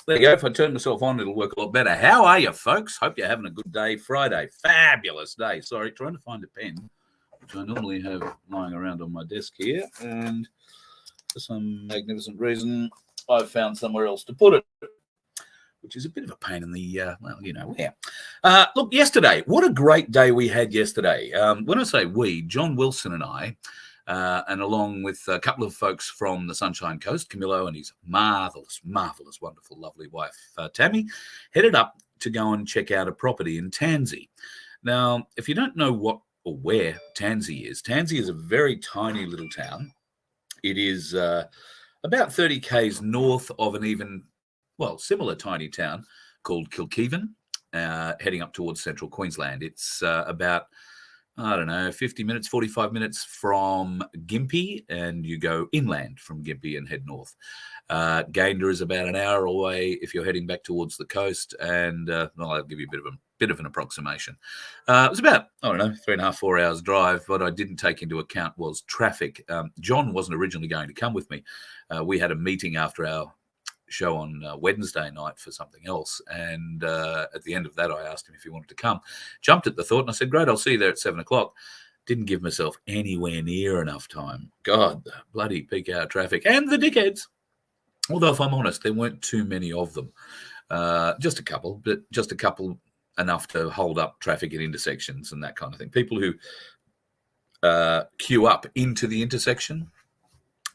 There you go. If I turn myself on, it'll work a lot better. How are you, folks? Hope you're having a good day. Friday. Fabulous day. Sorry, trying to find a pen, which I normally have lying around on my desk here. And for some magnificent reason, I've found somewhere else to put it, which is a bit of a pain in the, well, you know where. Look, yesterday, what a great day we had yesterday. When I say we, John Wilson and I, and along with a couple of folks from the Sunshine Coast, Camillo and his marvellous, wonderful, lovely wife, Tammy, headed up to go and check out a property in Tansy. Now, if you don't know what or where Tansy is a very tiny little town. It is about 30 k's north of an even, well, similar tiny town called Kilkeven, heading up towards central Queensland. It's about, I don't know, 50 minutes, 45 minutes from Gympie, and you go inland from Gympie and head north. Gayndah is about an hour away if you're heading back towards the coast, and well, I'll give you a bit of an approximation. It was about, I don't know, 3.5, 4 hours drive. What I didn't take into account was traffic. John wasn't originally going to come with me. We had a meeting after our show on Wednesday night for something else, and at the end of that I asked him if he wanted to come. Jumped at the thought, and I said, great, I'll see you there at 7 o'clock. Didn't give myself anywhere near enough time. God, the bloody peak hour traffic and the dickheads. Although, if I'm honest, there weren't too many of them. Just a couple, but just a couple enough to hold up traffic at intersections and that kind of thing. People who queue up into the intersection.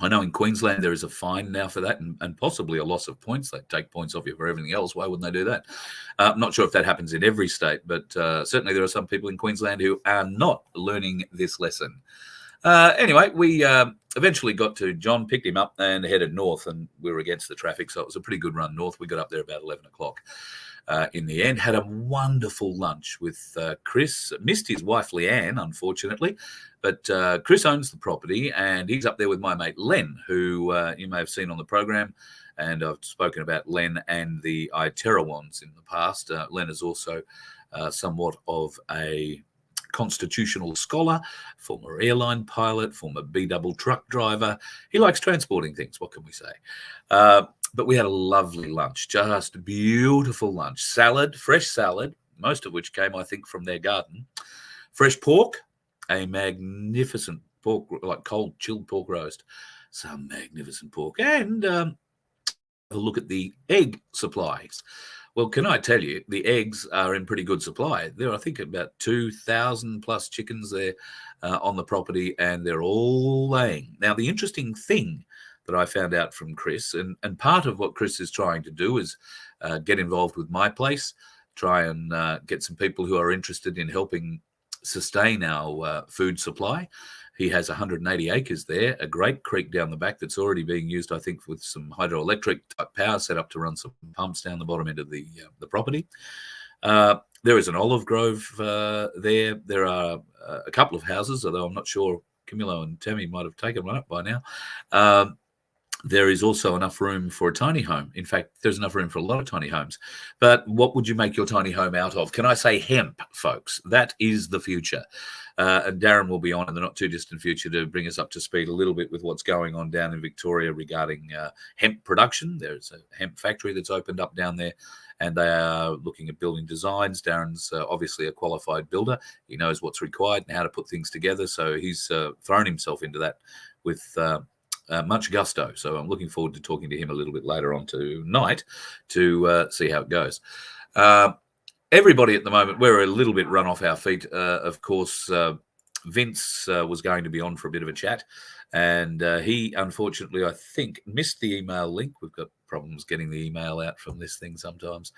I know in Queensland there is a fine now for that, and possibly a loss of points. They take points off you for everything else. Why wouldn't they do that? I'm not sure if that happens in every state, but certainly there are some people in Queensland who are not learning this lesson. Anyway, we eventually got to John, picked him up and headed north, and we were against the traffic, so it was a pretty good run north. We got up there about 11 o'clock. In the end, had a wonderful lunch with Chris. Missed his wife, Leanne, unfortunately, but Chris owns the property, and he's up there with my mate, Len, who you may have seen on the program, and I've spoken about Len and the Iterawans in the past. Len is also somewhat of a constitutional scholar, former airline pilot, former B-double truck driver. He likes transporting things, what can we say? But we had a lovely lunch, just beautiful lunch. Salad, fresh salad, most of which came, I think, from their garden. Fresh pork, a magnificent pork, like cold chilled pork roast. Some magnificent pork. And a look at the egg supplies. Well, can I tell you, the eggs are in pretty good supply. There are, I think, about 2,000 plus chickens there on the property, and they're all laying. Now, the interesting thing that I found out from Chris, and part of what Chris is trying to do is get involved with My Place, try and get some people who are interested in helping sustain our food supply. He has 180 acres there, a great creek down the back that's already being used, I think, with some hydroelectric type power set up to run some pumps down the bottom end of the property. There is an olive grove there. There are a couple of houses, although I'm not sure Camillo and Tammy might have taken one up by now. There is also enough room for a tiny home. In fact, there's enough room for a lot of tiny homes. But what would you make your tiny home out of? Can I say hemp, folks? That is the future. And Darren will be on in the not too distant future to bring us up to speed a little bit with what's going on down in Victoria regarding hemp production. There's a hemp factory that's opened up down there, and they are looking at building designs. Darren's obviously a qualified builder. He knows what's required and how to put things together. So he's thrown himself into that with much gusto. So I'm looking forward to talking to him a little bit later on tonight to see how it goes. Everybody at the moment, we're a little bit run off our feet. Of course, Vince was going to be on for a bit of a chat, and he, unfortunately, I think, missed the email link. We've got problems getting the email out from this thing sometimes.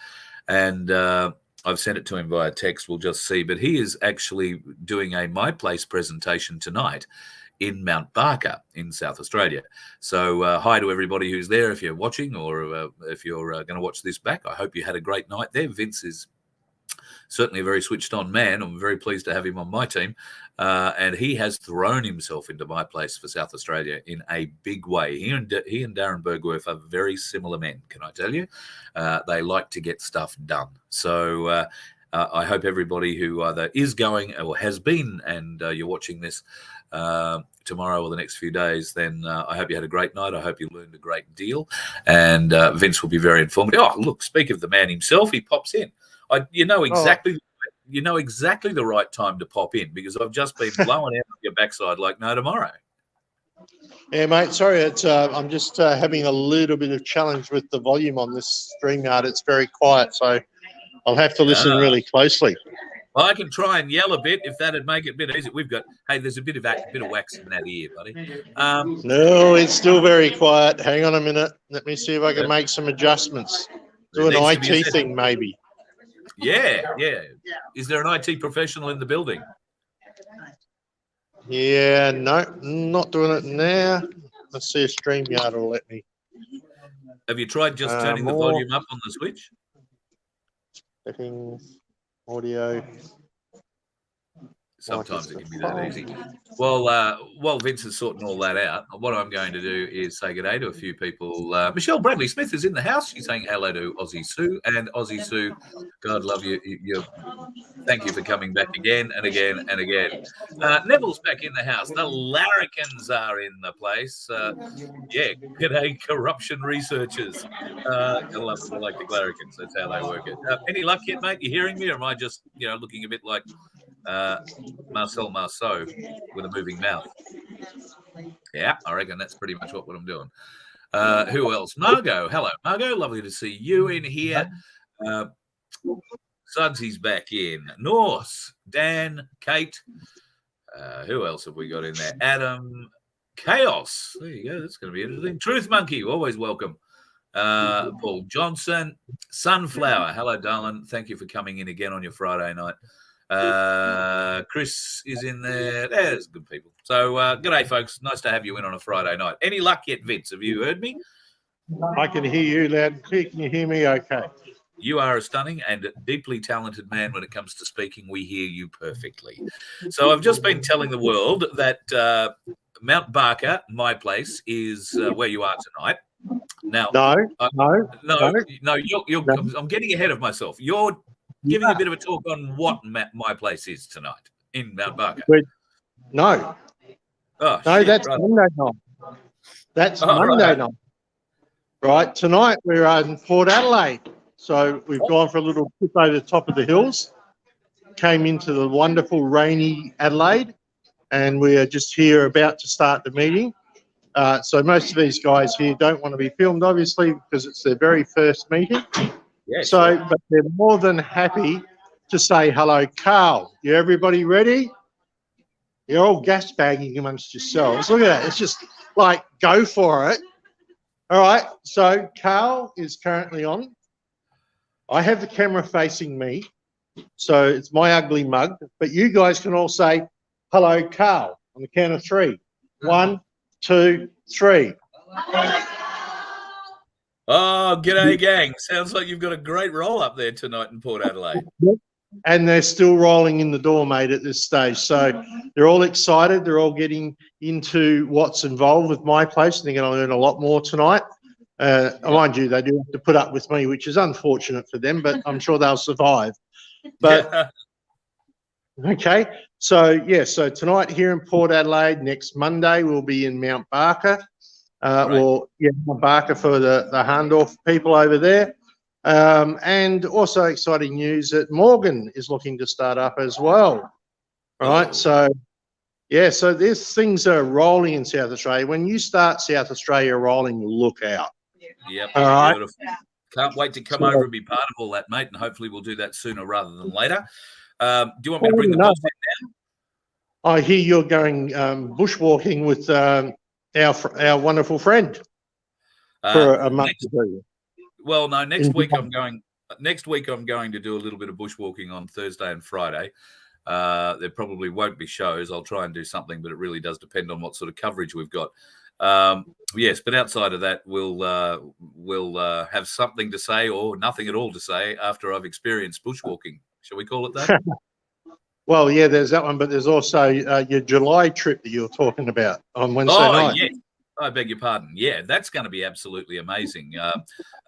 And I've sent it to him via text. We'll just see. But he is actually doing a My Place presentation tonight in Mount Barker in South Australia. So hi to everybody who's there if you're watching, or if you're going to watch this back. I hope you had a great night there. Vince is certainly a very switched on man. I'm very pleased to have him on my team. And he has thrown himself into My Place for South Australia in a big way. He and Darren Bergwerf are very similar men, can I tell you? They like to get stuff done. So I hope everybody who either is going or has been, and you're watching this, tomorrow or the next few days, then I hope you had a great night. I hope you learned a great deal. And Vince will be very informative. Oh, look, speak of the man himself, he pops in. You know exactly the right time to pop in, because I've just been blowing out your backside like no tomorrow. Yeah, mate. Sorry, I'm just having a little bit of challenge with the volume on this StreamYard. It's very quiet, so I'll have to listen really closely. Well, I can try and yell a bit if that'd make it a bit easier. There's a bit of wax in that ear, buddy. No, it's still very quiet. Hang on a minute. Let me see if I can make some adjustments. Do an IT thing, maybe. Yeah. Is there an IT professional in the building? Yeah, no, not doing it now. Let's see if StreamYard will let me. Have you tried just turning the volume up on the switch? Settings, audio. Sometimes it can be that easy. Well, while Vince is sorting all that out, what I'm going to do is say good day to a few people. Michelle Bradley Smith is in the house. She's saying hello to Aussie Sue. And Aussie Sue, God love you. Thank you for coming back again and again and again. Neville's back in the house. The larrikins are in the place. G'day, corruption researchers. I love them. I like the larrikins. That's how they work it. Any luck yet, mate? You hearing me, or am I just looking a bit like Marcel Marceau with a moving mouth? Yeah, I reckon that's pretty much what I'm doing. Who else? Margot. Hello, Margot. Lovely to see you in here. Sudsy's back in. Norse, Dan, Kate. Who else have we got in there? Adam, Chaos. There you go. That's going to be interesting. Truth Monkey, always welcome. Paul Johnson, Sunflower. Hello, darling. Thank you for coming in again on your Friday night. Chris is in there. There's good people. So, g'day, folks. Nice to have you in on a Friday night. Any luck yet, Vince? Have you heard me? I can hear you loud and clear. Can you hear me okay? You are a stunning and deeply talented man when it comes to speaking. We hear you perfectly. So I've just been telling the world that Mount Barker, my place, is where you are tonight. Now, No. I'm getting ahead of myself. You're giving a bit of a talk on what my place is tonight in Mount Barker. No. Oh, no, shit, that's right. Monday night. That's Monday night. Right. Tonight we're in Port Adelaide. So we've gone for a little trip over the top of the hills, came into the wonderful rainy Adelaide, and we are just here about to start the meeting. So most of these guys here don't want to be filmed, obviously, because it's their very first meeting. Yes, but they're more than happy to say hello. Carl, you everybody ready? You're all gas bagging amongst yourselves. Look at that. It's just like, go for it. All right. So Carl is currently on. I have the camera facing me, so it's my ugly mug. But you guys can all say, hello, Carl, on the count of 3. 1, 2, 3. Oh, g'day, gang. Sounds like you've got a great roll up there tonight in Port Adelaide. And they're still rolling in the door, mate, at this stage. So they're all excited. They're all getting into what's involved with my place. They're going to learn a lot more tonight. Mind you, they do have to put up with me, which is unfortunate for them, but I'm sure they'll survive. But okay, so tonight here in Port Adelaide. Next Monday we'll be in Mount Barker. Mount Barker for the Harndorf people over there. And also exciting news that Morgan is looking to start up as well. Right, so these things are rolling in South Australia. When you start South Australia rolling, look out. Yep. All right. Beautiful. Can't wait to come over and be part of all that, mate. And hopefully we'll do that sooner rather than later. Do you want me to bring the boss in now? I hear you're going bushwalking with our wonderful friend for a month or two. Well, no. Next week I'm going to do a little bit of bushwalking on Thursday and Friday. There probably won't be shows. I'll try and do something, but it really does depend on what sort of coverage we've got. Yes, but outside of that, we'll have something to say or nothing at all to say after I've experienced bushwalking. Shall we call it that? Well, yeah, there's that one, but there's also your July trip that you were talking about on Wednesday night. Yeah. I beg your pardon. Yeah, that's going to be absolutely amazing.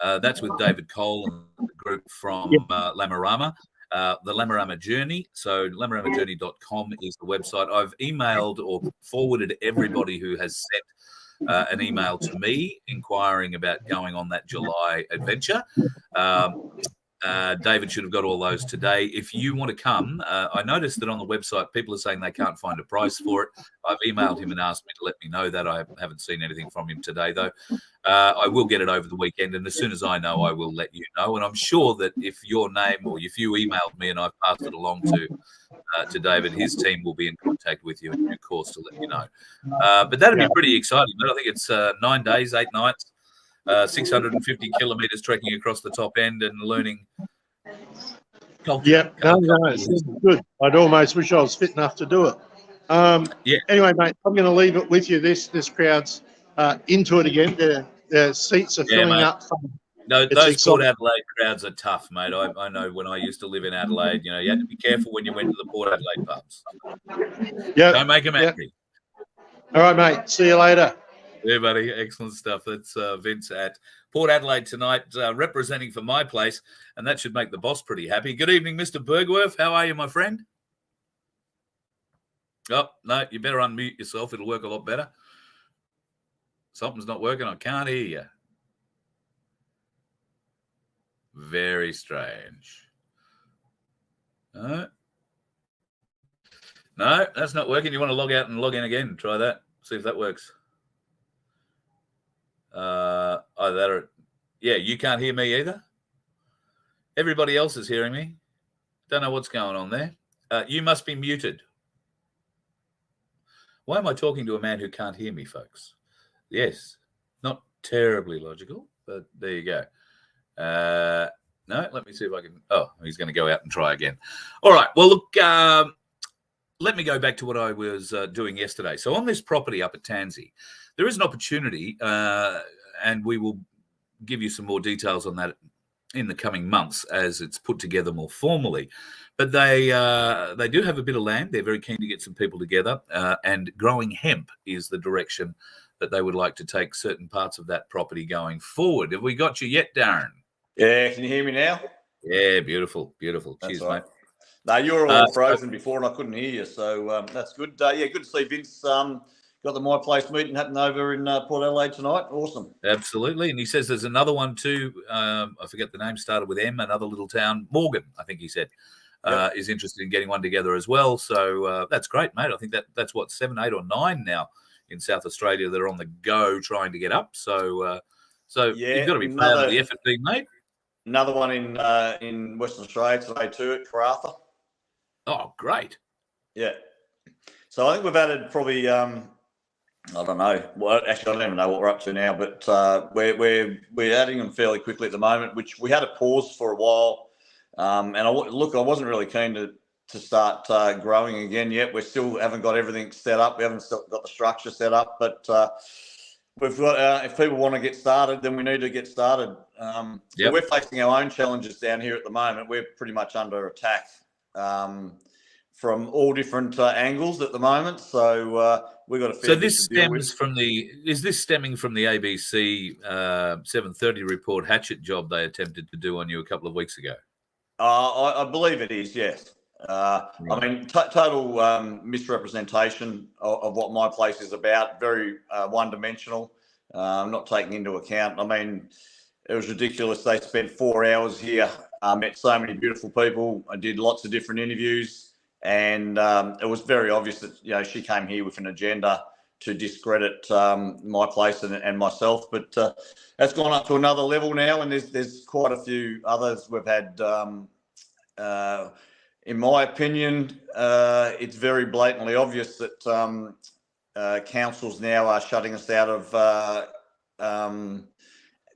That's with David Cole and the group from Lamarama. the Lamarama Journey. So lamaramajourney.com is the website. I've emailed or forwarded everybody who has sent an email to me inquiring about going on that July adventure. David should have got all those today. If you want to come, I noticed that on the website, people are saying they can't find a price for it. I've emailed him and asked me to let me know that. I haven't seen anything from him today, though. I will get it over the weekend, and as soon as I know, I will let you know. And I'm sure that if your name or if you emailed me and I've passed it along to David, his team will be in contact with you in due course to let you know. But that'd be pretty exciting. But I think it's 9 days, 8 nights. 650 kilometres trekking across the top end and learning culture. Yep, no, it's good. I'd almost wish I was fit enough to do it. Yeah. Anyway, mate, I'm going to leave it with you. This crowd's into it again. The seats are filling mate. up. No, It's those exciting. Port Adelaide crowds are tough, mate. I know when I used to live in Adelaide, you had to be careful when you went to the Port Adelaide pubs. Yeah. Don't make them angry. All right, mate. See you later. Yeah, buddy. Excellent stuff. That's Vince at Port Adelaide tonight, representing for my place, and that should make the boss pretty happy. Good evening, Mr. Bergwerf. How are you, my friend? Oh, no, you better unmute yourself. It'll work a lot better. Something's not working. I can't hear you. Very strange. No, that's not working. You want to log out and log in again. Try that. See if that works. Yeah, you can't hear me either. Everybody else is hearing me. Don't know what's going on there. You must be muted. Why am I talking to a man who can't hear me, folks? Yes, not terribly logical, but there you go. No, let me see if I can. Oh, he's going to go out and try again. All right. Well, look, let me go back to what I was doing yesterday. So on this property up at Tansy, there is an opportunity, and we will give you some more details on that in the coming months as it's put together more formally. But they do have a bit of land. They're very keen to get some people together, and growing hemp is the direction that they would like to take certain parts of that property going forward. Have we got you yet, Darren? Yeah, can you hear me now? Yeah, beautiful. Cheers, right. mate. No, you were all frozen before and I couldn't hear you, so that's good. Yeah, good to see Vince. Got the My Place meeting happening over in Port Adelaide tonight. Awesome. Absolutely. And he says there's another one too. I forget the name, started with M, another little town, Morgan, I think he said, is interested in getting one together as well. So that's great, mate. I think that's what, 7, 8 or 9 now in South Australia that are on the go trying to get up. So you've got to be proud of the effort being made. Another one in Western Australia today too at Karratha. Oh, great. Yeah. So I think we've added probably, I don't know. Well, actually, I don't even know what we're up to now, but we're adding them fairly quickly at the moment, which we had a pause for a while. And I wasn't really keen to start growing again yet. We still haven't got everything set up. We haven't still got the structure set up, but we've got. If people want to get started, then we need to get started. So we're facing our own challenges down here at the moment. We're pretty much under attack from all different angles at the moment. So we've got a fair bit to deal with. Is this stemming from the ABC 7:30 report hatchet job they attempted to do on you a couple of weeks ago? I believe it is, yes. Right. I mean, total misrepresentation of what My Place is about, very one-dimensional, not taking into account. I mean, it was ridiculous. They spent 4 hours here, met so many beautiful people. I did lots of different interviews, and it was very obvious that, she came here with an agenda to discredit My Place and myself. But that's gone up to another level now, and there's quite a few others we've had. In my opinion, it's very blatantly obvious that councils now are shutting us out of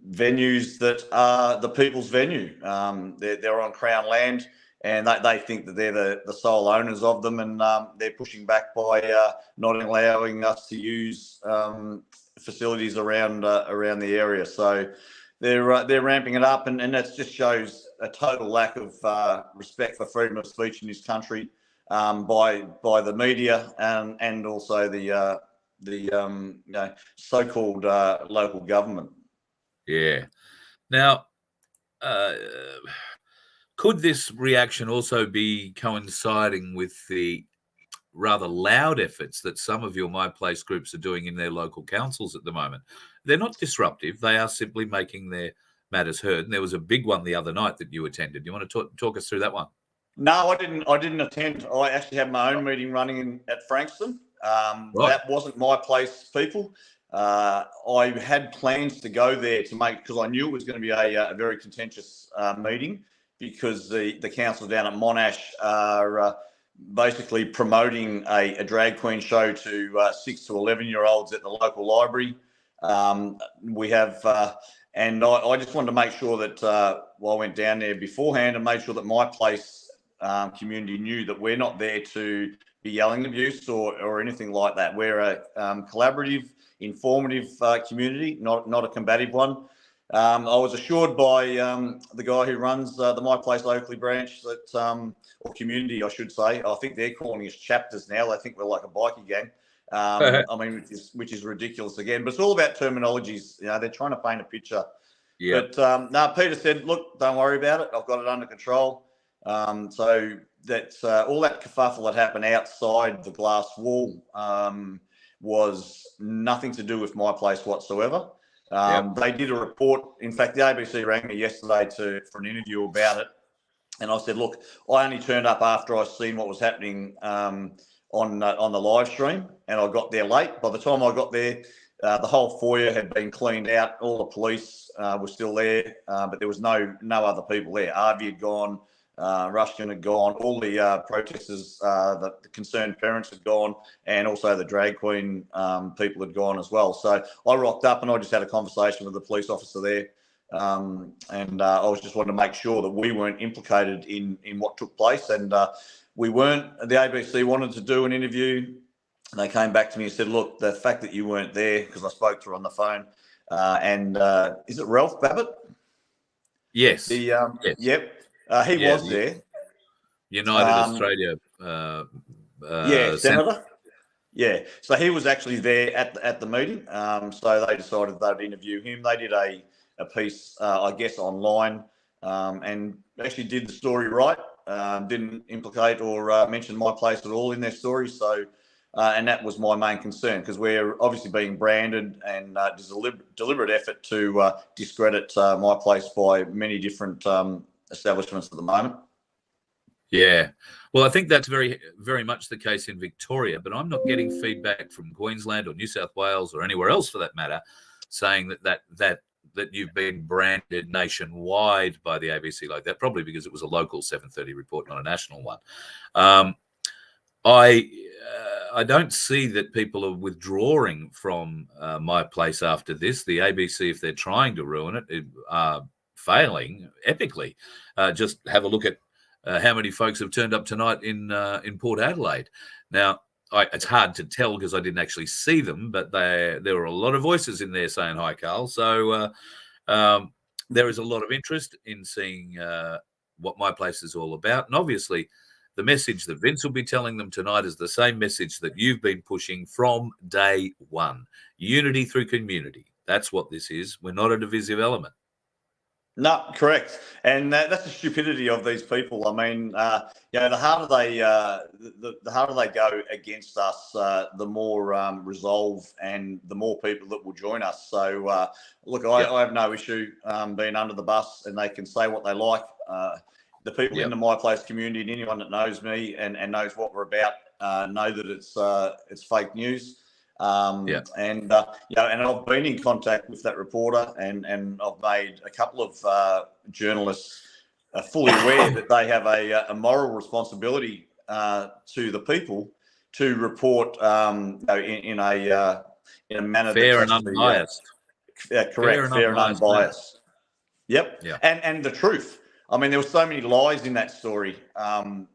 venues that are the people's venue. They're on Crown land, and they think that they're the sole owners of them, and they're pushing back by not allowing us to use facilities around the area. So they're ramping it up, and that just shows a total lack of respect for freedom of speech in this country by the media and also the so-called local government. Yeah. Now, Could this reaction also be coinciding with the rather loud efforts that some of your My Place groups are doing in their local councils at the moment? They're not disruptive. They are simply making their matters heard. And there was a big one the other night that you attended. You want to talk us through that one? No, I didn't. I didn't attend. I actually had my own meeting running at Frankston. Right. That wasn't My Place people. I had plans to go there to make, because I knew it was going to be a very contentious meeting, because the council down at Monash are basically promoting a drag queen show to 6 to 11-year-olds at the local library. We have, and I just wanted to make sure that I went down there beforehand and made sure that My Place community knew that we're not there to be yelling abuse or anything like that. We're a collaborative, informative community, not a combative one. I was assured by the guy who runs the My Place Oakley branch that, or community, I should say. I think they're calling us chapters now. They think we're like a bikie gang. I mean, which is ridiculous again. But it's all about terminologies. You know, they're trying to paint a picture. Yeah. But no, Peter said, look, don't worry about it. I've got it under control. So that's all that kerfuffle that happened outside the glass wall was nothing to do with My Place whatsoever. They did a report. In fact, the ABC rang me yesterday for an interview about it. And I said, look, I only turned up after I seen what was happening on the live stream, and I got there late. By the time I got there, the whole foyer had been cleaned out. All the police were still there, but there was no other people there. Arvie had gone. Ruskin had gone, all the protesters, the concerned parents had gone, and also the drag queen people had gone as well. So I rocked up and I just had a conversation with the police officer there, and I was just wanting to make sure that we weren't implicated in what took place, and we weren't. The ABC wanted to do an interview, and they came back to me and said, look, the fact that you weren't there, because I spoke to her on the phone, and is it Ralph Babbitt? Yes. Yes. Yep. He was there. United Australia. Senator. Yeah. So he was actually there at the meeting. So they decided they'd interview him. They did a piece, I guess, online, and actually did the story right. Didn't implicate or mention My Place at all in their story. So, and that was my main concern, because we're obviously being branded, and there's a deliberate effort to discredit My Place by many different establishments at the moment. Yeah. Well, I think that's very, very much the case in Victoria, but I'm not getting feedback from Queensland or New South Wales or anywhere else for that matter saying that you've been branded nationwide by the ABC like that, probably because it was a local 7:30 report, not a national one. I don't see that people are withdrawing from My Place after this. The ABC, if they're trying to ruin it, are failing epically. Just have a look at how many folks have turned up tonight in Port Adelaide. Now, it's hard to tell because I didn't actually see them, but there were a lot of voices in there saying hi, Carl. So there is a lot of interest in seeing what My Place is all about. And obviously, the message that Vince will be telling them tonight is the same message that you've been pushing from day one. Unity through community. That's what this is. We're not a divisive element. No, correct, and that's the stupidity of these people. I mean, the harder the harder they go against us, the more resolve and the more people that will join us. So, look, I have no issue being under the bus, and they can say what they like. The people in the My Place community, and anyone that knows me and knows what we're about, know that it's fake news. And I've been in contact with that reporter, and I've made a couple of journalists fully aware that they have a moral responsibility to the people to report in a manner fair that's and unbiased. Correct, fair and unbiased. Yep. Yeah. And the truth. I mean, there were so many lies in that story from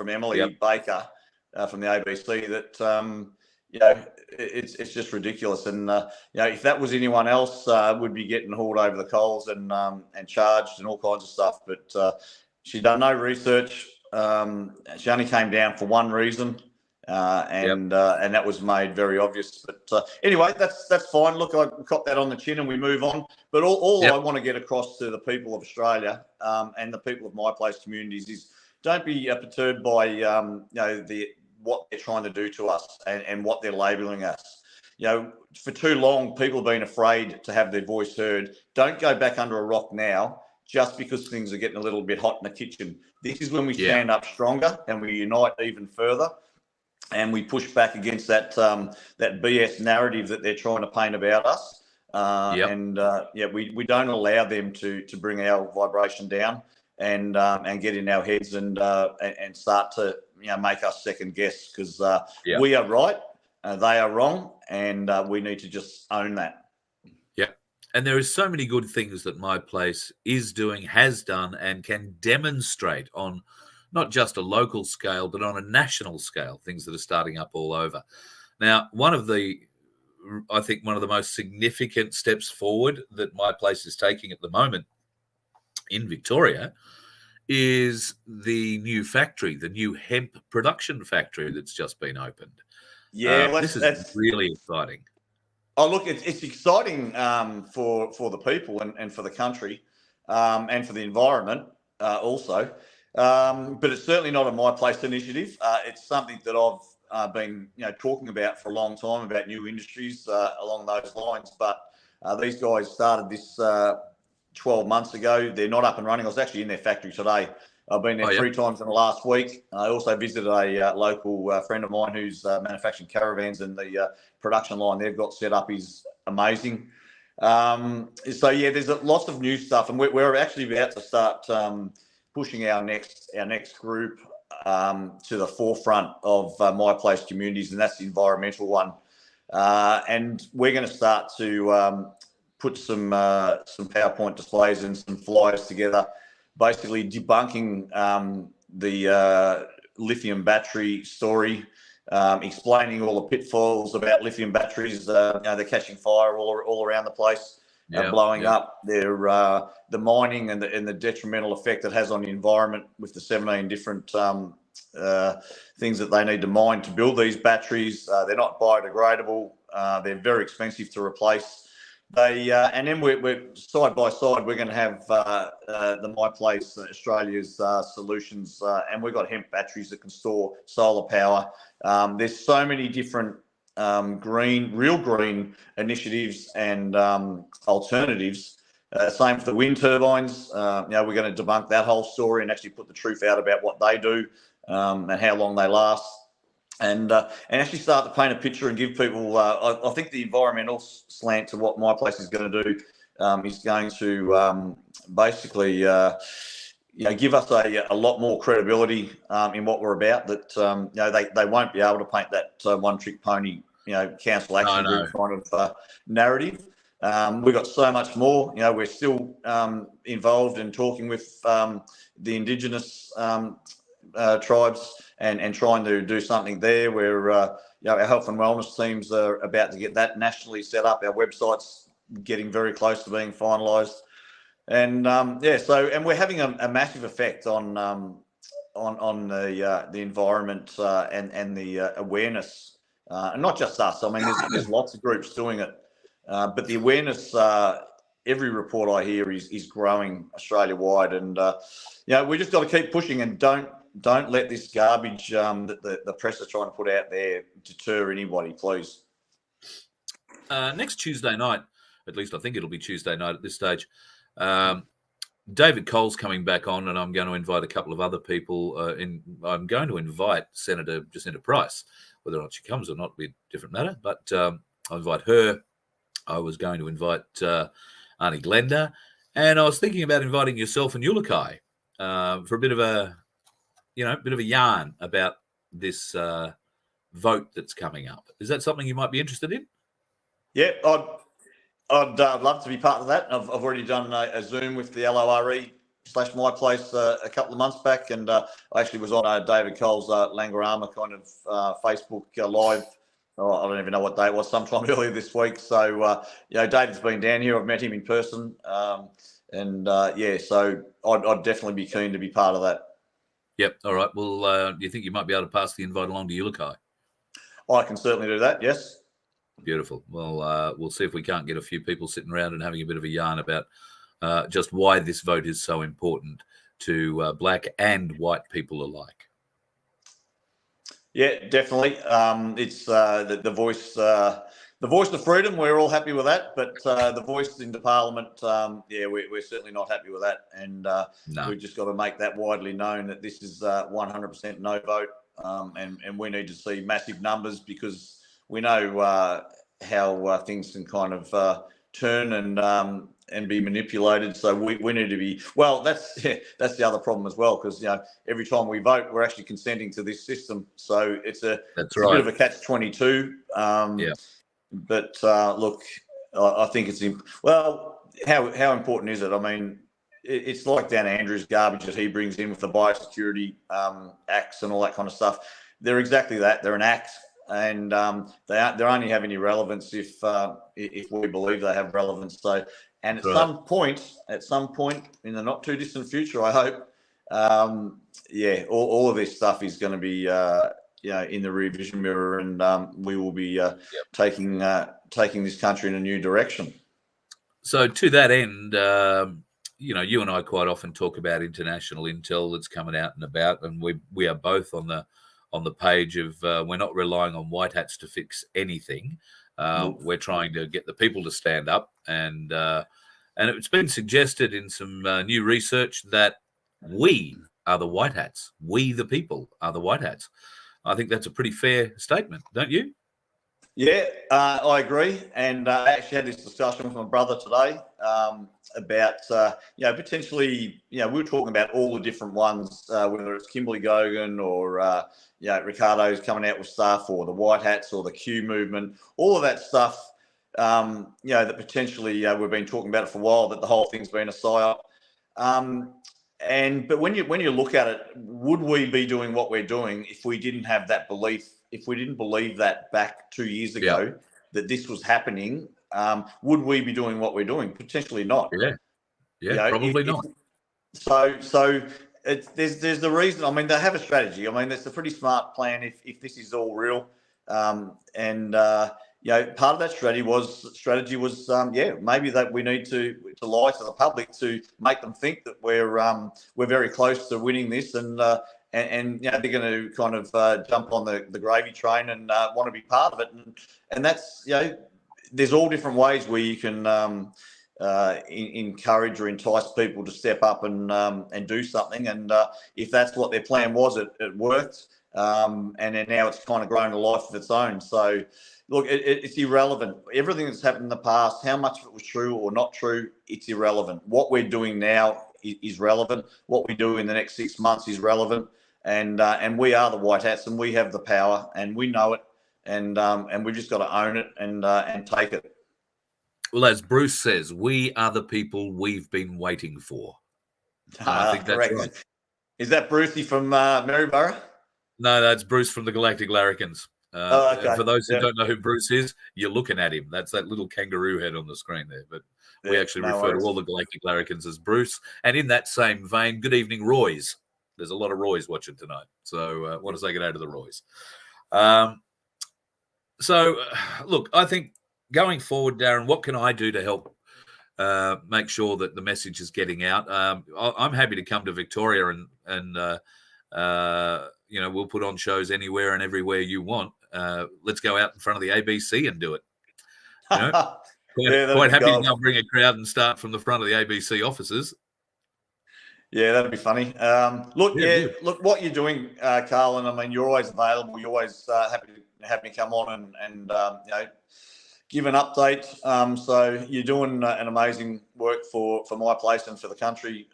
Emily Baker from the ABC that it's just ridiculous. And if that was anyone else, would be getting hauled over the coals and charged and all kinds of stuff. But she'd done no research. She only came down for one reason, and that was made very obvious. But anyway, that's fine. Look, I got that on the chin, and we move on. But all I want to get across to the people of Australia and the people of My Place communities is don't be perturbed by what they're trying to do to us and what they're labelling us. For too long, people have been afraid to have their voice heard. Don't go back under a rock now just because things are getting a little bit hot in the kitchen. This is when we stand up stronger and we unite even further, and we push back against that BS narrative that they're trying to paint about us. We don't allow them to bring our vibration down and get in our heads and start to make us second guess, because we are right, they are wrong, and we need to just own that. Yeah. And there is so many good things that My Place is doing, has done, and can demonstrate on not just a local scale, but on a national scale, things that are starting up all over. Now, one of the most significant steps forward that My Place is taking at the moment in Victoria is the new factory, the new hemp production factory that's just been opened. Yeah, this is really exciting. Oh, look, it's exciting for the people and for the country and for the environment also. But it's certainly not a My Place initiative. It's something that I've been talking about for a long time, about new industries along those lines. But these guys started this 12 months ago. They're not up and running. I was actually in their factory today. I've been there 3 times in the last week. I also visited a local friend of mine who's manufacturing caravans, and the production line they've got set up is amazing. There's lots of new stuff, and we're actually about to start pushing our next group to the forefront of My Place communities, and that's the environmental one. And we're going to start to put some PowerPoint displays and some flyers together, basically debunking the lithium battery story, explaining all the pitfalls about lithium batteries. They're catching fire all around the place, blowing up. They're the mining and the detrimental effect it has on the environment with the 17 different things that they need to mine to build these batteries. They're not biodegradable. They're very expensive to replace. And then we're side by side. We're going to have the My Place Australia's solutions, and we've got hemp batteries that can store solar power. There's so many different real green initiatives and alternatives. Same for the wind turbines. We're going to debunk that whole story and actually put the truth out about what they do and how long they last. And actually start to paint a picture and give people. I think the environmental slant to what My Place is going to do is going to basically, give us a lot more credibility in what we're about. That they won't be able to paint that one-trick pony, council action group kind of narrative. We've got so much more. We're still involved in talking with the Indigenous tribes. And trying to do something there where our health and wellness teams are about to get that nationally set up. Our website's getting very close to being finalised, and and we're having a massive effect on the environment and the awareness, and not just us. I mean, there's lots of groups doing it, but the awareness. Every report I hear is growing Australia wide, and we just got to keep pushing and don't let this garbage that the press are trying to put out there deter anybody, please. Next Tuesday night, at least I think it'll be Tuesday night at this stage, David Cole's coming back on, and I'm going to invite a couple of other people. I'm going to invite Senator Jacinta Price. Whether or not she comes or not will be a different matter, but I'll invite her. I was going to invite Arnie Glenda, and I was thinking about inviting yourself and Ulikai for a bit of a yarn about this vote that's coming up. Is that something you might be interested in? Yeah, I'd love to be part of that. I've already done a Zoom with the LORE/My Place a couple of months back, and I actually was on David Cole's Langorama kind of Facebook Live. I don't even know what day it was, sometime earlier this week. So, David's been down here. I've met him in person. So I'd definitely be keen to be part of that. Yep. All right. Well, do you think you might be able to pass the invite along to Ulikai? I can certainly do that. Yes. Beautiful. Well, we'll see if we can't get a few people sitting around and having a bit of a yarn about just why this vote is so important to black and white people alike. Yeah, definitely. It's the voice, the voice of freedom. We're all happy with that, but the voice into Parliament, we're certainly not happy with that, and No. we've just got to make that widely known that this is 100% no vote, and we need to see massive numbers, because we know how things can kind of turn and be manipulated. So we need to be, well, that's the other problem as well, because every time we vote, we're actually consenting to this system. So it's a bit of a catch-22. But look, I think it's how important is it? I mean, it's like Dan Andrews' garbage that he brings in with the biosecurity acts and all that kind of stuff. They're exactly that. They're an act, and they only have any relevance if we believe they have relevance. So, and at some point in the not too distant future, I hope, all of this stuff is going to be in the rear vision mirror, and we will be taking this country in a new direction. So to that end, you and I quite often talk about international intel that's coming out and about, and we are both on the page of we're not relying on white hats to fix anything. We're trying to get the people to stand up, and it's been suggested in some new research that we are the white hats. We, the people, are the white hats. I think that's a pretty fair statement, don't you? Yeah, I agree. And I actually had this discussion with my brother today about, potentially, we were talking about all the different ones, whether it's Kimberley Gogan or, Ricardo's coming out with stuff, or the white hats, or the Q movement, all of that stuff, that potentially we've been talking about it for a while, that the whole thing's been a psyop. But when you look at it, would we be doing what we're doing if we didn't have that belief? If we didn't believe that back 2 years ago that this was happening, would we be doing what we're doing? Potentially not. Yeah, probably not. So there's the reason. I mean, they have a strategy. I mean, that's a pretty smart plan if this is all real. Part of that strategy was maybe that we need to lie to the public to make them think that we're very close to winning this, and they're going to kind of jump on the gravy train and want to be part of it, and that's there's all different ways where you can encourage or entice people to step up and do something, and if that's what their plan was, it worked, and then now it's kind of grown a life of its own. So look, it's irrelevant. Everything that's happened in the past, how much of it was true or not true, it's irrelevant. What we're doing now is relevant. What we do in the next 6 months is relevant. And we are the white hats, and we have the power, and we know it, and we've just got to own it and take it. Well, as Bruce says, we are the people we've been waiting for. I think that's correct. right. Is that Brucey from Maryborough? No, that's Bruce from the Galactic Larrikins. Okay. For those who don't know who Bruce is, you're looking at him. That's that little kangaroo head on the screen there. But we actually refer to all the Galactic Larrikins as Bruce. And in that same vein, good evening, Roys. There's a lot of Roys watching tonight. So I want to say good day to the Roys. Look, I think going forward, Darren, what can I do to help make sure that the message is getting out? I'm happy to come to Victoria and we'll put on shows anywhere and everywhere you want. Let's go out in front of the ABC and do it. Quite happy to now bring a crowd and start from the front of the ABC offices. Yeah, that'd be funny. Look, what you're doing, Carl, and I mean, you're always available. You're always happy to have me come on and give an update. So you're doing an amazing work for my place and for the country.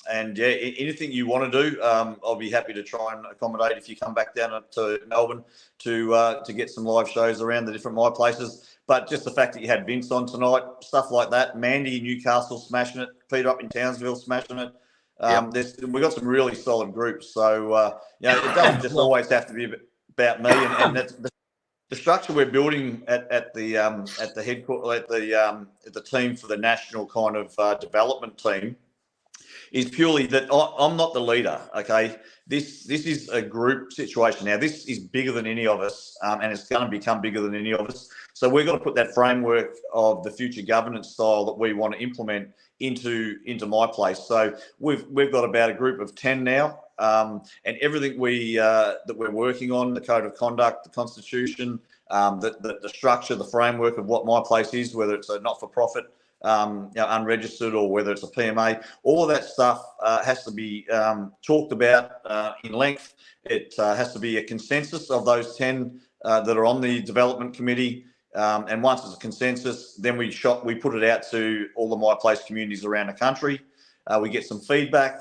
Anything you want to do, I'll be happy to try and accommodate if you come back down to Melbourne to get some live shows around the different my places. But just the fact that you had Vince on tonight, stuff like that, Mandy in Newcastle smashing it, Peter up in Townsville smashing it. We've got some really solid groups. So it doesn't just always have to be about me, and that's the structure we're building at the headquarters, at the team for the national kind of development team is purely that I'm not the leader. Okay, this is a group situation now. This is bigger than any of us, and it's going to become bigger than any of us. So we've got to put that framework of the future governance style that we want to implement into my place. So we've got about a group of 10 now, and everything that we're working on, the code of conduct, the constitution, the structure, the framework of what my place is, whether it's a not-for-profit, unregistered, or whether it's a PMA, all of that stuff has to be talked about in length. It has to be a consensus of those 10 that are on the development committee. And once it's a consensus, then we put it out to all the My Place communities around the country. We get some feedback.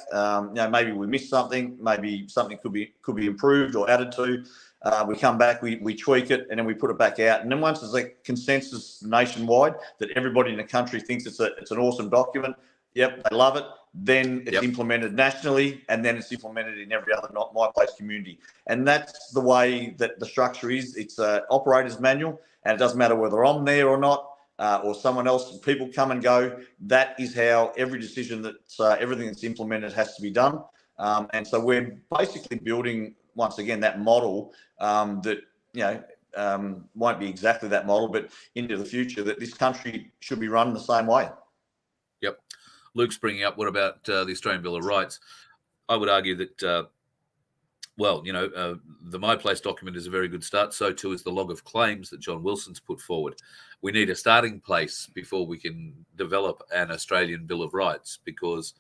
Maybe we missed something. Maybe something could be improved or added to. We come back, we tweak it, and then we put it back out. And then once there's a consensus nationwide that everybody in the country thinks it's an awesome document, yep, they love it, then it's implemented nationally, and then it's implemented in every other My Place community. And that's the way that the structure is. It's an operator's manual, and it doesn't matter whether I'm there or not, or someone else. People come and go. That is how every decision everything that's implemented has to be done. And so we're basically building, once again, that model that won't be exactly that model, but into the future, that this country should be run the same way. Yep. Luke's bringing up, what about the Australian Bill of Rights? I would argue that, the My Place document is a very good start. So too is the log of claims that John Wilson's put forward. We need a starting place before we can develop an Australian Bill of Rights, because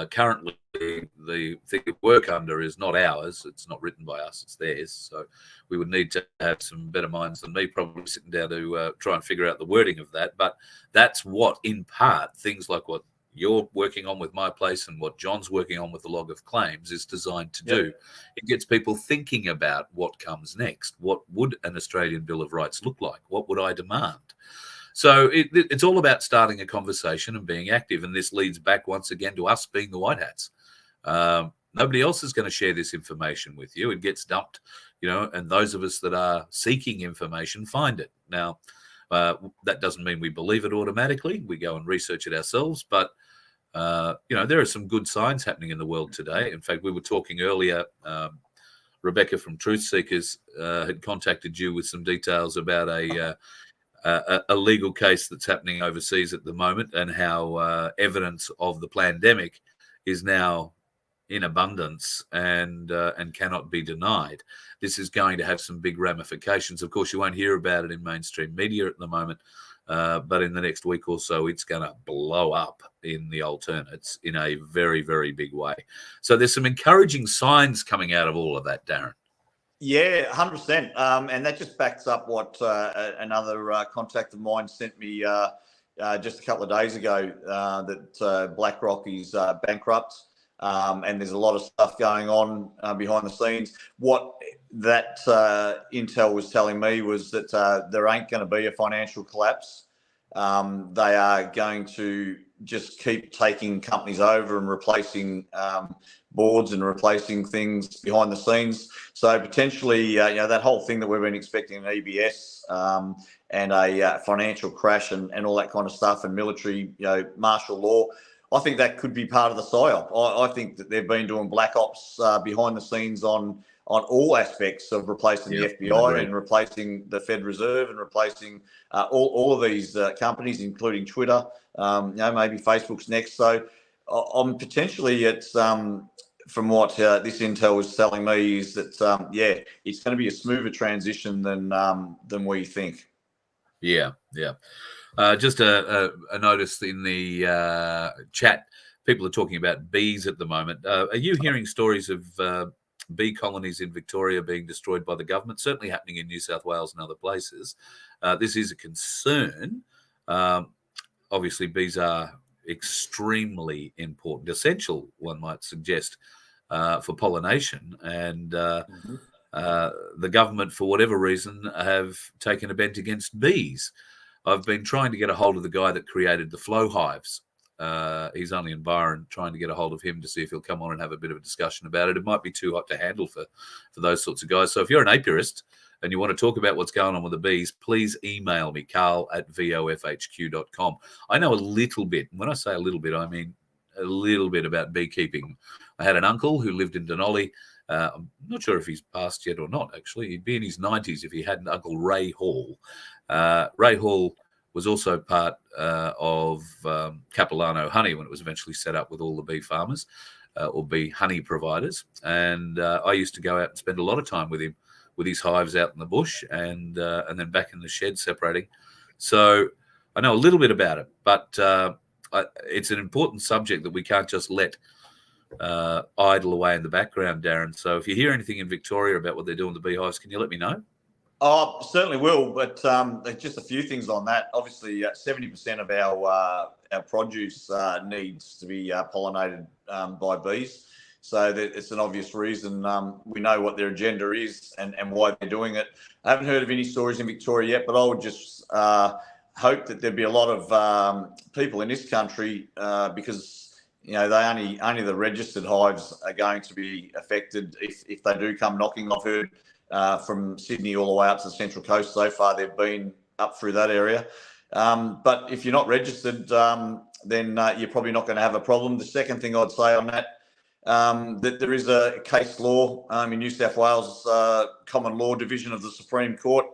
currently the thing we work under is not ours. It's not written by us. It's theirs. So we would need to have some better minds than me probably sitting down to try and figure out the wording of that. But that's what, in part, things like what you're working on with My Place and what John's working on with the log of claims is designed to do. It gets people thinking about what comes next. What would an Australian Bill of Rights look like? What would I demand? So it's all about starting a conversation and being active. And this leads back once again to us being the white hats. Nobody else is going to share this information with you. It gets dumped, and those of us that are seeking information find it. Now, that doesn't mean we believe it automatically. We go and research it ourselves. But, there are some good signs happening in the world today. In fact, we were talking earlier, Rebecca from Truth Seekers had contacted you with some details about a legal case that's happening overseas at the moment, and how evidence of the plandemic is now in abundance and cannot be denied. This is going to have some big ramifications. Of course, you won't hear about it in mainstream media at the moment, but in the next week or so, it's going to blow up in the alternates in a very, very big way. So there's some encouraging signs coming out of all of that, Darren. Yeah, 100%. And that just backs up what another contact of mine sent me just a couple of days ago, that BlackRock is bankrupt, and there's a lot of stuff going on behind the scenes. What that intel was telling me was that there ain't going to be a financial collapse. They are going to just keep taking companies over and replacing boards and replacing things behind the scenes. So potentially, that whole thing that we've been expecting, an EBS and a financial crash and all that kind of stuff, and military, martial law, I think that could be part of the psyop. I think that they've been doing black ops behind the scenes on all aspects of replacing the FBI and replacing the Fed Reserve and replacing all of these companies, including Twitter. Maybe Facebook's next. So potentially it's from what this intel was telling me is that it's going to be a smoother transition than we think. Yeah. Just a notice in the chat. People are talking about bees at the moment. Are you hearing stories of bee colonies in Victoria being destroyed by the government? Certainly happening in New South Wales and other places. This is a concern. Obviously, bees are extremely important, essential, one might suggest, for pollination. And the government, for whatever reason, have taken a bent against bees. I've been trying to get a hold of the guy that created the flow hives. He's only in Byron, trying to get a hold of him to see if he'll come on and have a bit of a discussion about it. It might be too hot to handle for those sorts of guys. So if you're an apiarist and you want to talk about what's going on with the bees, please email me, carl@vofhq.com. I know a little bit. When I say a little bit, I mean a little bit about beekeeping. I had an uncle who lived in Denali. I'm not sure if he's passed yet or not, actually. He'd be in his 90s if he hadn't, Uncle Ray Hall. Ray Hall was also part of Capilano Honey when it was eventually set up with all the bee farmers or bee honey providers. And I used to go out and spend a lot of time with him, with his hives out in the bush and then back in the shed separating. So I know a little bit about it, but it's an important subject that we can't just let idle away in the background, Darren. So if you hear anything in Victoria about what they're doing with the beehives, can you let me know? Oh, certainly will, but just a few things on that. Obviously, 70% of our produce needs to be pollinated by bees. So that it's an obvious reason. We know what their agenda is and why they're doing it. I haven't heard of any stories in Victoria yet, but I would just hope that there'd be a lot of people in this country because they only the registered hives are going to be affected if they do come knocking. I've heard from Sydney all the way up to the Central Coast so far, they've been up through that area. But if you're not registered, then you're probably not going to have a problem. The second thing I'd say on that, that there is a case law in New South Wales Common Law Division of the Supreme Court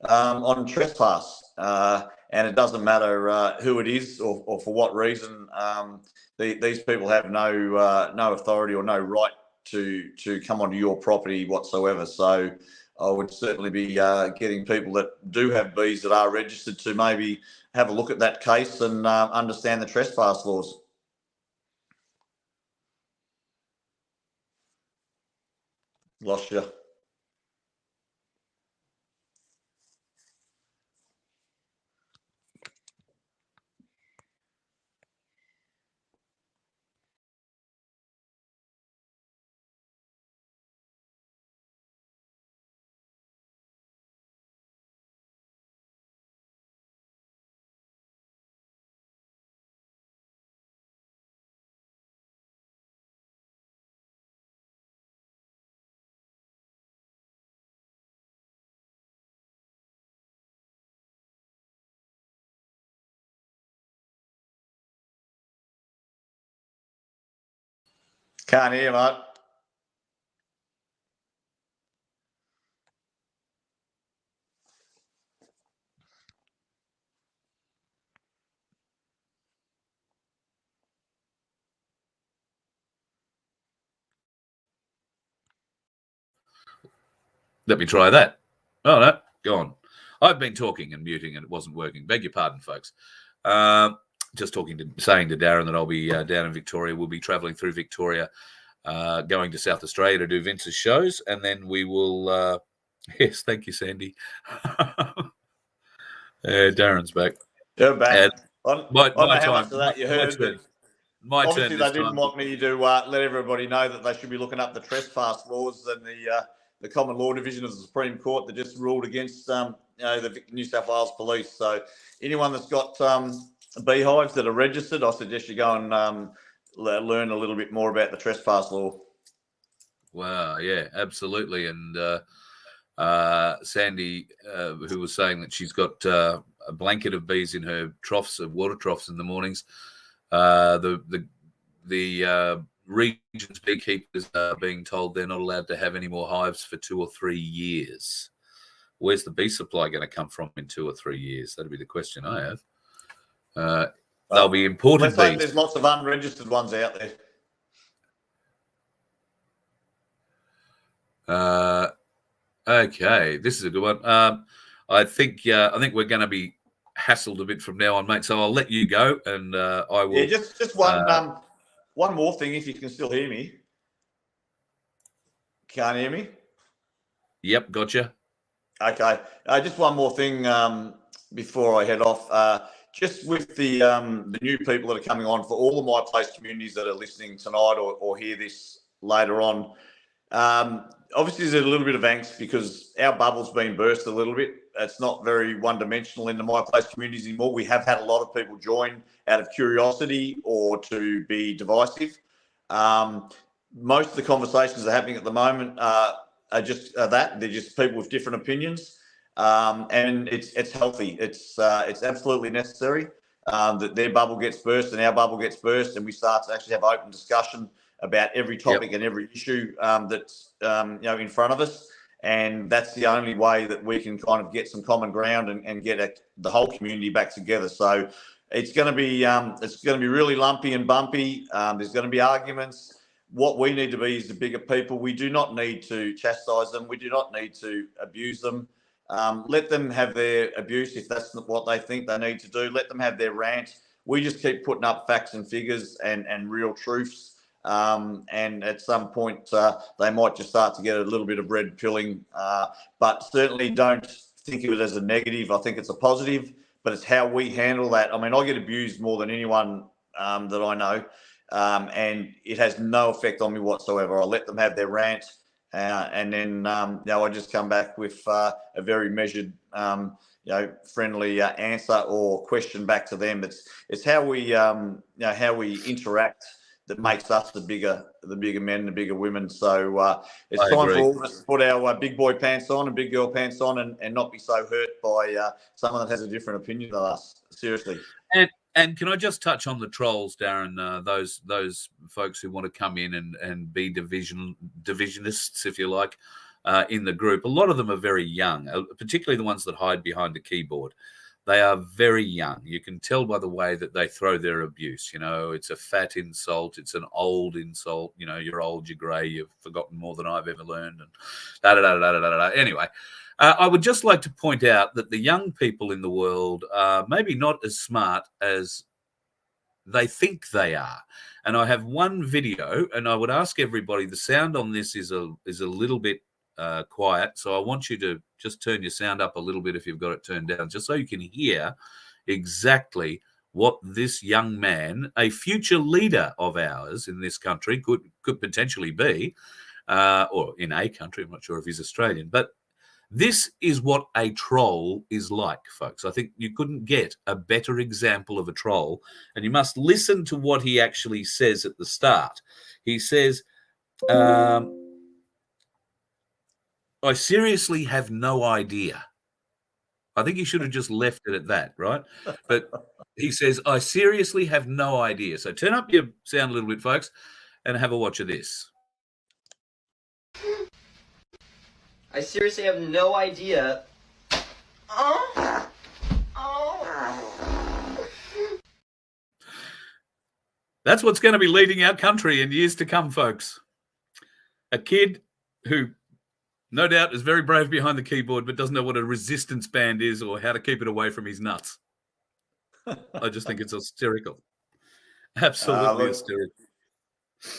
on trespass. And it doesn't matter who it is or for what reason. These people have no authority or no right to come onto your property whatsoever. So I would certainly be getting people that do have bees that are registered to maybe have a look at that case and understand the trespass laws. Lost you. Can't hear, mate. Let me try that. Oh, no, go on. I've been talking and muting and it wasn't working. Beg your pardon, folks. Just saying to Darren that I'll be down in Victoria. We'll be travelling through Victoria, going to South Australia to do Vince's shows. And then we will, yes, thank you, Sandy. Darren's back. You're back. I don't know my how time, much of that you heard, but obviously they didn't want me to let everybody know that they should be looking up the trespass laws and the Common Law Division of the Supreme Court that just ruled against the New South Wales Police. So anyone that's got beehives that are registered, I suggest you go and learn a little bit more about the trespass law. Wow, yeah, absolutely. And Sandy, who was saying that she's got a blanket of bees in her troughs, of water troughs in the mornings. The region's beekeepers are being told they're not allowed to have any more hives for 2 or 3 years. Where's the bee supply going to come from in 2 or 3 years? That'd be the question I have. They'll be imported Let's bees. hope there's lots of unregistered ones out there. Okay, this is a good one. I think we're going to be hassled a bit from now on, mate. So I'll let you go, and I will. Yeah, just one more thing, if you can still hear me. Can't hear me? Yep, gotcha. Okay, just one more thing before I head off. Just with the new people that are coming on, for all of my place communities that are listening tonight or hear this later on. Obviously, there's a little bit of angst because our bubble's been burst a little bit. It's not very one-dimensional in the My Place communities anymore. We have had a lot of people join out of curiosity or to be divisive. Most of the conversations that are happening at the moment are just that. They're just people with different opinions. And it's healthy. It's absolutely necessary. that their bubble gets burst and our bubble gets burst, and we start to actually have open discussion about every topic and every issue that's in front of us. And that's the only way that we can kind of get some common ground and get the whole community back together. So it's going to be really lumpy and bumpy. There's going to be arguments. What we need to be is the bigger people. We do not need to chastise them. We do not need to abuse them. Let them have their abuse if that's what they think they need to do. Let them have their rant. We just keep putting up facts and figures and real truths. And at some point, they might just start to get a little bit of red pilling. But certainly don't think of it as a negative. I think it's a positive, but it's how we handle that. I mean, I get abused more than anyone that I know. And it has no effect on me whatsoever. I let them have their rant, and then I just come back with a very measured, friendly answer or question back to them. It's how we interact that makes us the bigger men, the bigger women. So it's time for all of us to put our big boy pants on and big girl pants on, and not be so hurt by someone that has a different opinion than us. Seriously. And can I just touch on the trolls, Darren? Those folks who want to come in and be divisionists, if you like, in the group. A lot of them are very young, particularly the ones that hide behind the keyboard. They are very young. You can tell by the way that they throw their abuse. It's a fat insult. It's an old insult. You're old, you're grey, you've forgotten more than I've ever learned. And da-da-da-da-da-da-da. Anyway, I would just like to point out that the young people in the world are maybe not as smart as they think they are. And I have one video, and I would ask everybody, the sound on this is a little bit quiet. So I want you to just turn your sound up a little bit if you've got it turned down, just so you can hear exactly what this young man, a future leader of ours in this country, could potentially be, or in a country. I'm not sure if he's Australian, but this is what a troll is like, folks. I think you couldn't get a better example of a troll, and you must listen to what he actually says at the start. He says, I seriously have no idea. I think he should have just left it at that, right? But he says, I seriously have no idea. So turn up your sound a little bit, folks, and have a watch of this. I seriously have no idea. That's what's going to be leading our country in years to come, folks. A kid who no doubt is very brave behind the keyboard, but doesn't know what a resistance band is or how to keep it away from his nuts. I just think it's hysterical. Absolutely hysterical.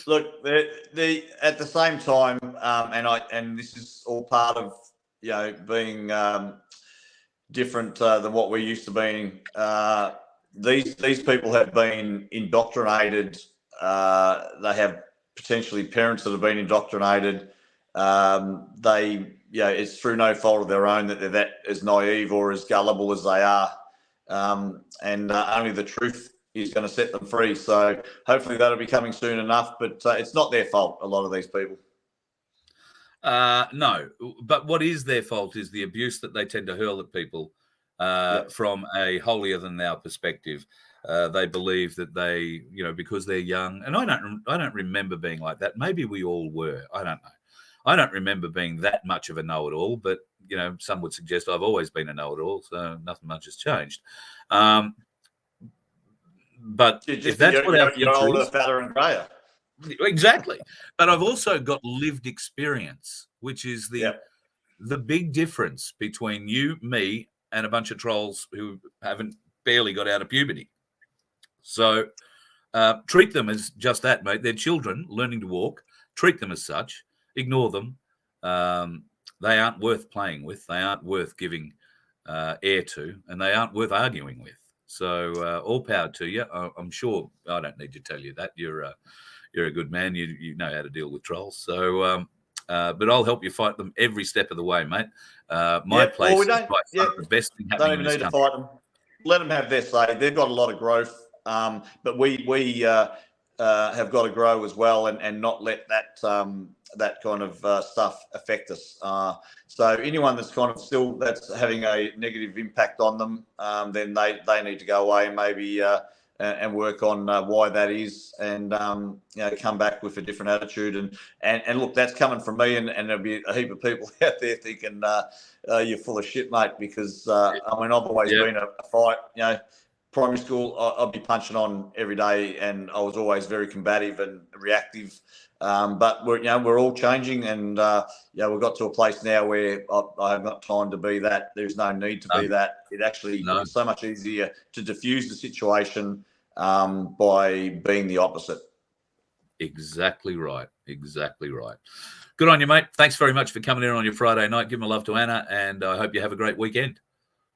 Look, at the same time, and this is all part of being different than what we're used to being. These people have been indoctrinated. They have potentially parents that have been indoctrinated. It's through no fault of their own that they're that as naive or as gullible as they are, and only the truth is going to set them free. So hopefully that'll be coming soon enough, but it's not their fault, a lot of these people. No, but what is their fault is the abuse that they tend to hurl at people from a holier-than-thou perspective. They believe that they, because they're young, and I don't remember being like that. Maybe we all were. I don't know. I don't remember being that much of a know-it-all, but, some would suggest I've always been a know-it-all, so nothing much has changed. But if that's what our you're older, fatter, and grayer. Exactly. But I've also got lived experience, which is the big difference between you, me, and a bunch of trolls who haven't barely got out of puberty. So treat them as just that, mate. They're children learning to walk. Treat them as such. Ignore them. They aren't worth playing with. They aren't worth giving air to, and they aren't worth arguing with. So all power to you. I'm sure I don't need to tell you that. You're a good man. You know how to deal with trolls. So, but I'll help you fight them every step of the way, mate. My place is by far the best thing happening in this country. Don't even need to fight them. Let them have their say. They've got a lot of growth, but we have got to grow as well, and not let that that kind of stuff affect us. So anyone that's kind of still that's having a negative impact on them, then they need to go away and maybe and work on why that is, and come back with a different attitude. And look, that's coming from me, and there'll be a heap of people out there thinking you're full of shit, mate. Because I've always been a fight. Primary school, I'd be punching on every day, and I was always very combative and reactive. But we're all changing, and we've got to a place now where I have not time to be that. There's no need to be that. It actually is so much easier to diffuse the situation by being the opposite. Exactly right. Exactly right. Good on you, mate. Thanks very much for coming in on your Friday night. Give my love to Anna, and I hope you have a great weekend.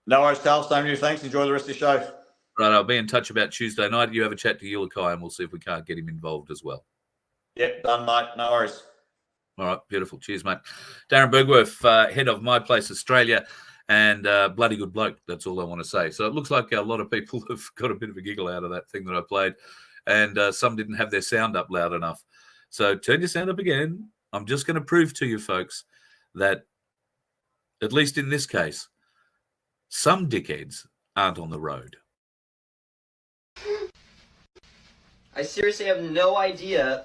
No worries, Carl. Same to you. Thanks. Enjoy the rest of the show. Right, I'll be in touch about Tuesday night. You have a chat to Ulikai, and we'll see if we can't get him involved as well. Yep, done, mate. No worries. All right, beautiful. Cheers, mate. Darren Bergwerf, head of My Place Australia, and bloody good bloke. That's all I want to say. So it looks like a lot of people have got a bit of a giggle out of that thing that I played, and some didn't have their sound up loud enough. So turn your sound up again. I'm just going to prove to you folks that, at least in this case, some dickheads aren't on the road. I seriously have no idea.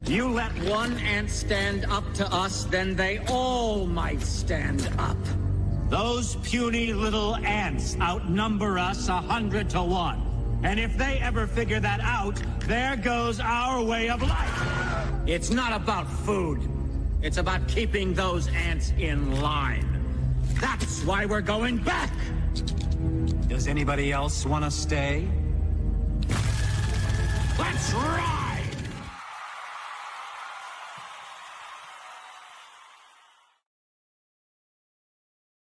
You let one ant stand up to us, then they all might stand up. Those puny little ants outnumber us 100 to 1. And if they ever figure that out, there goes our way of life. It's not about food. It's about keeping those ants in line. That's why we're going back. Does anybody else want to stay? Let's rock!